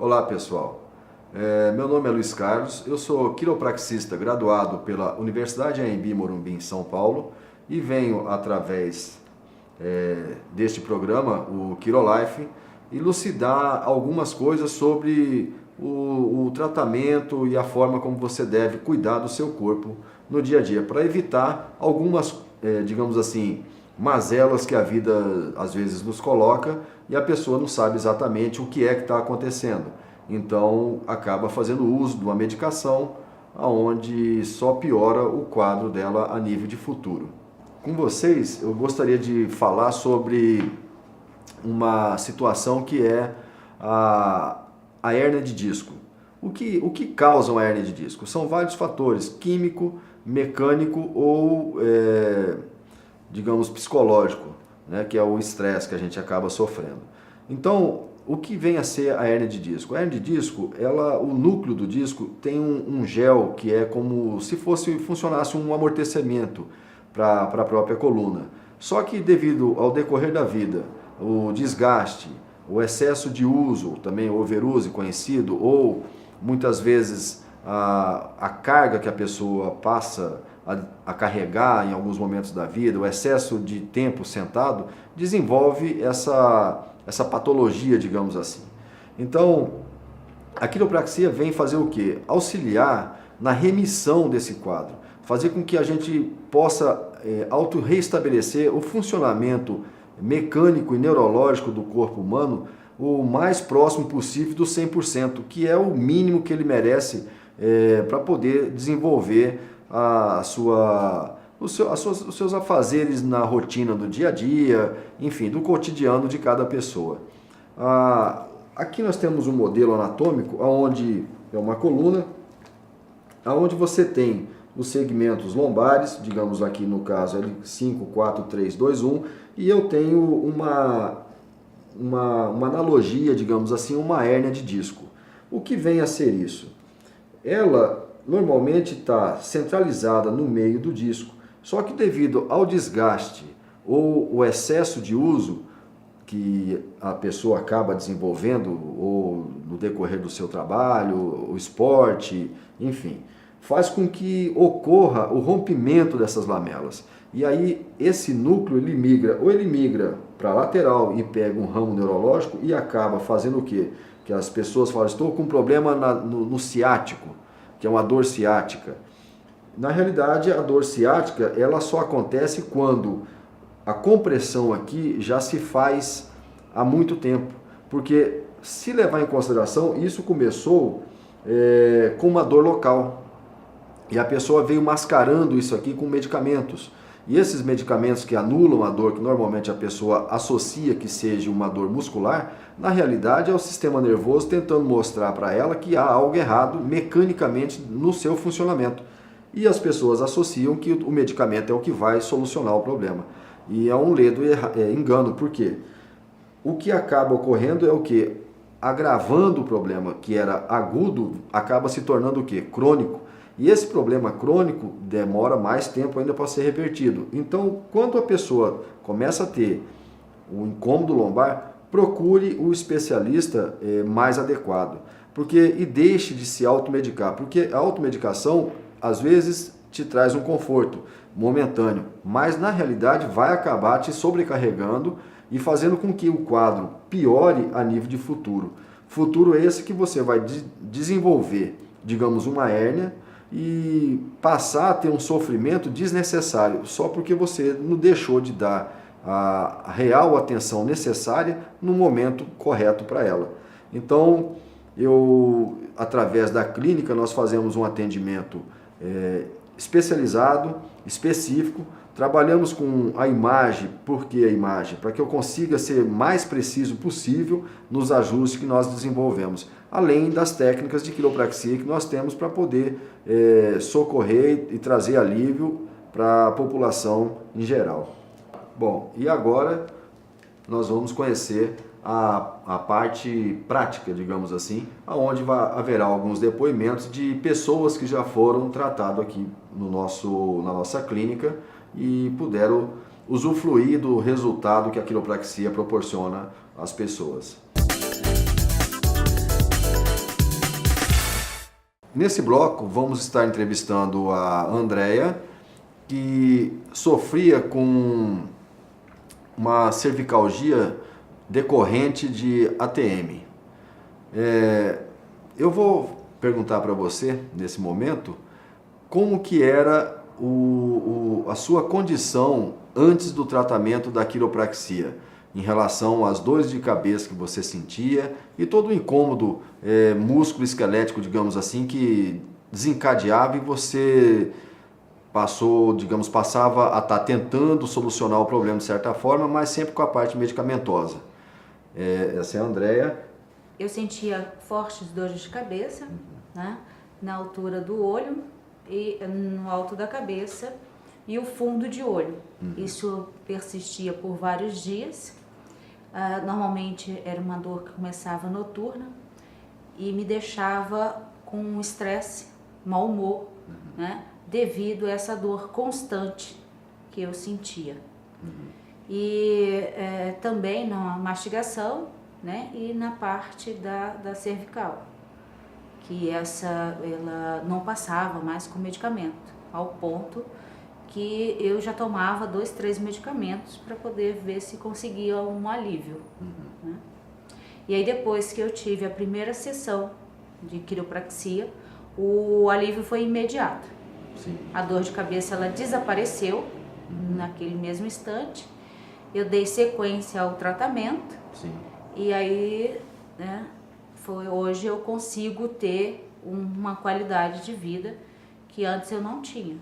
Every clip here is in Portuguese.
Olá pessoal, meu nome é Luiz Carlos, eu sou quiropraxista graduado pela Universidade Anhembi Morumbi em São Paulo e venho através deste programa, o QuiroLife, elucidar algumas coisas sobre o tratamento e a forma como você deve cuidar do seu corpo no dia a dia, para evitar algumas, digamos assim, mazelas que a vida às vezes nos coloca e a pessoa não sabe exatamente o que é que está acontecendo. Então acaba fazendo uso de uma medicação onde só piora o quadro dela a nível de futuro. Com vocês eu gostaria de falar sobre uma situação que é a hérnia de disco. O que causa uma hérnia de disco? São vários fatores, químico, mecânico ou digamos, psicológico, né, que é o estresse que a gente acaba sofrendo. Então, o que vem a ser a hérnia de disco? A hérnia de disco, o núcleo do disco tem um gel que é como se funcionasse um amortecimento para a própria coluna. Só que devido ao decorrer da vida, o desgaste, o excesso de uso, também o overuse conhecido, ou muitas vezes a carga que a pessoa passa a carregar em alguns momentos da vida, o excesso de tempo sentado, desenvolve essa patologia, digamos assim. Então, a quiropraxia vem fazer o quê? Auxiliar na remissão desse quadro, fazer com que a gente possa auto-reestabelecer o funcionamento mecânico e neurológico do corpo humano o mais próximo possível do 100%, que é o mínimo que ele merece para poder desenvolver os seus afazeres na rotina do dia a dia, enfim, do cotidiano de cada pessoa. Aqui nós temos um modelo anatômico onde é uma coluna, onde você tem os segmentos lombares, digamos aqui no caso L5, 4, 3, 2, 1, e eu tenho uma analogia, digamos assim, uma hérnia de disco. O que vem a ser isso? Ela normalmente está centralizada no meio do disco, só que devido ao desgaste ou o excesso de uso que a pessoa acaba desenvolvendo ou no decorrer do seu trabalho, o esporte, enfim, faz com que ocorra o rompimento dessas lamelas. E aí esse núcleo ele migra para a lateral e pega um ramo neurológico e acaba fazendo o quê? Que as pessoas falam, estou com um problema no ciático, que é uma dor ciática. Na realidade, a dor ciática ela só acontece quando a compressão aqui já se faz há muito tempo. Porque se levar em consideração, isso começou com uma dor local. E a pessoa veio mascarando isso aqui com medicamentos. E esses medicamentos que anulam a dor, que normalmente a pessoa associa que seja uma dor muscular, na realidade é o sistema nervoso tentando mostrar para ela que há algo errado mecanicamente no seu funcionamento. E as pessoas associam que o medicamento é o que vai solucionar o problema. E é um ledo engano, por quê? O que acaba ocorrendo é o quê? Agravando o problema que era agudo, acaba se tornando o quê? Crônico. E esse problema crônico demora mais tempo ainda para ser revertido. Então, quando a pessoa começa a ter um incômodo lombar, procure o especialista mais adequado. E deixe de se automedicar, porque a automedicação, às vezes, te traz um conforto momentâneo, mas na realidade vai acabar te sobrecarregando e fazendo com que o quadro piore a nível de futuro. Futuro esse que você vai desenvolver, digamos, uma hérnia, e passar a ter um sofrimento desnecessário, só porque você não deixou de dar a real atenção necessária no momento correto para ela. Então, através da clínica, nós fazemos um atendimento especializado, específico, trabalhamos com a imagem. Por que a imagem? Para que eu consiga ser mais preciso possível nos ajustes que nós desenvolvemos, além das técnicas de quiropraxia que nós temos para poder socorrer e trazer alívio para a população em geral. Bom, e agora nós vamos conhecer a parte prática, digamos assim, onde haverá alguns depoimentos de pessoas que já foram tratadas aqui na nossa clínica e puderam usufruir do resultado que a quiropraxia proporciona às pessoas. Nesse bloco, vamos estar entrevistando a Andréia, que sofria com uma cervicalgia decorrente de ATM. Eu vou perguntar para você, nesse momento, como que era a sua condição antes do tratamento da quiropraxia, em relação às dores de cabeça que você sentia e todo o incômodo músculo-esquelético, digamos assim, que desencadeava e você passava a estar tentando solucionar o problema de certa forma, mas sempre com a parte medicamentosa. Essa é a Andréia. Eu sentia fortes dores de cabeça, né, na altura do olho e no alto da cabeça e o fundo de olho. Isso persistia por vários dias. Normalmente era uma dor que começava noturna e me deixava com um estresse, mau humor, né, devido a essa dor constante que eu sentia. E também na mastigação, né, e na parte da cervical, que ela não passava mais com medicamento, ao ponto que eu já tomava 2, 3 medicamentos para poder ver se conseguia um alívio. Né? E aí depois que eu tive a primeira sessão de quiropraxia, o alívio foi imediato. Sim. A dor de cabeça ela desapareceu naquele mesmo instante. Eu dei sequência ao tratamento. Sim. E aí, né, hoje eu consigo ter uma qualidade de vida que antes eu não tinha.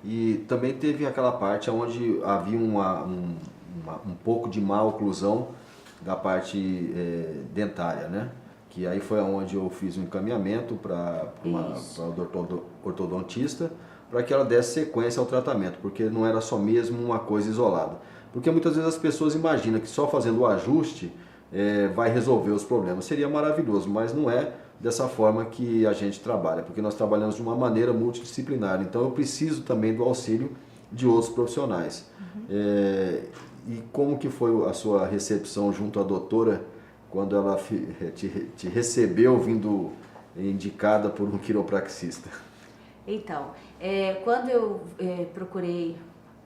E também teve aquela parte onde havia um pouco de má oclusão da parte dentária, né? Que aí foi onde eu fiz um encaminhamento para o ortodontista para que ela desse sequência ao tratamento, porque não era só mesmo uma coisa isolada. Porque muitas vezes as pessoas imaginam que só fazendo o ajuste vai resolver os problemas. Seria maravilhoso, mas não é dessa forma que a gente trabalha, porque nós trabalhamos de uma maneira multidisciplinar, então eu preciso também do auxílio de outros profissionais. E como que foi a sua recepção junto à doutora quando ela te recebeu vindo indicada por um quiropraxista? Então, quando eu procurei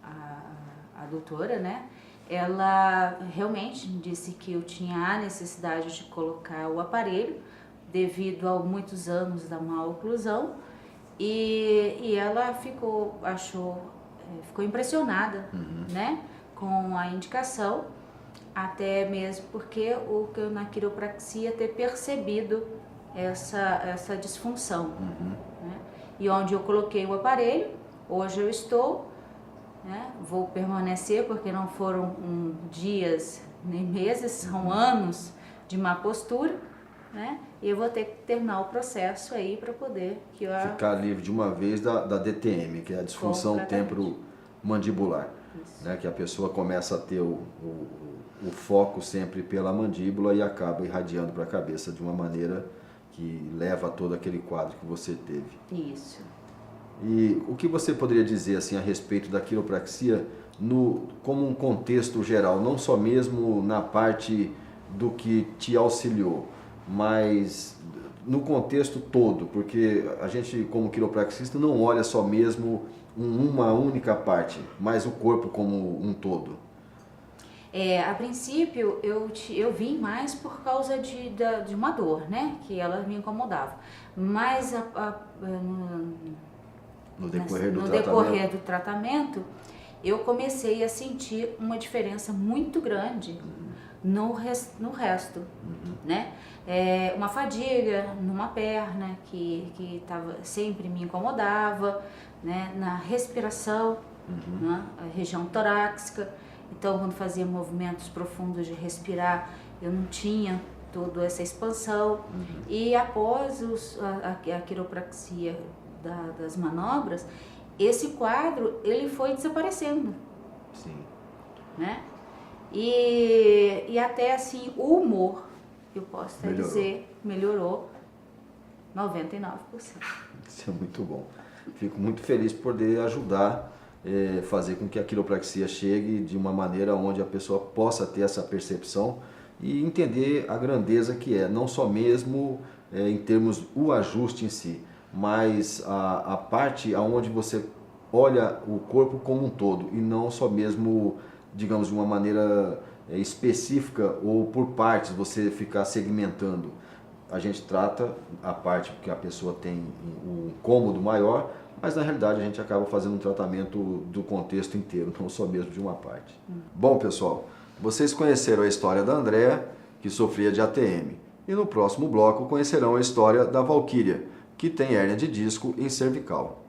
a doutora, né, ela realmente disse que eu tinha a necessidade de colocar o aparelho devido a muitos anos da má oclusão e ela ficou impressionada, né, com a indicação, até mesmo porque na quiropraxia ter percebido essa disfunção, né? E onde eu coloquei o aparelho, hoje eu estou, né, vou permanecer porque não foram dias nem meses, são anos de má postura, né? E eu vou ter que terminar o processo aí para poder ficar livre de uma vez da DTM, que é a disfunção temporomandibular, né? Que a pessoa começa a ter o foco sempre pela mandíbula e acaba irradiando para a cabeça de uma maneira que leva a todo aquele quadro que você teve. Isso. E o que você poderia dizer assim a respeito da quiropraxia como um contexto geral, não só mesmo na parte do que te auxiliou, mas no contexto todo, porque a gente como quiropraxista não olha só mesmo uma única parte, mas o corpo como um todo. A princípio eu vim mais por causa de uma dor, né, que ela me incomodava, mas no decorrer do tratamento eu comecei a sentir uma diferença muito grande no resto, né? Uma fadiga numa perna que sempre me incomodava, né? Na respiração, né? A região torácica. Então, quando fazia movimentos profundos de respirar, eu não tinha toda essa expansão. E após a quiropraxia das manobras, esse quadro ele foi desaparecendo. Sim. Né? E até assim, o humor, eu posso até dizer, melhorou 99%. Isso é muito bom. Fico muito feliz por poder ajudar, fazer com que a quiropraxia chegue de uma maneira onde a pessoa possa ter essa percepção e entender a grandeza que é, não só mesmo em termos o ajuste em si, mas a parte onde você olha o corpo como um todo e não só mesmo, digamos, de uma maneira específica ou por partes, você ficar segmentando. A gente trata a parte que a pessoa tem um cômodo maior, mas na realidade a gente acaba fazendo um tratamento do contexto inteiro, não só mesmo de uma parte. Bom, pessoal, vocês conheceram a história da Andréa, que sofria de ATM, e no próximo bloco conhecerão a história da Valquíria, que tem hérnia de disco em cervical.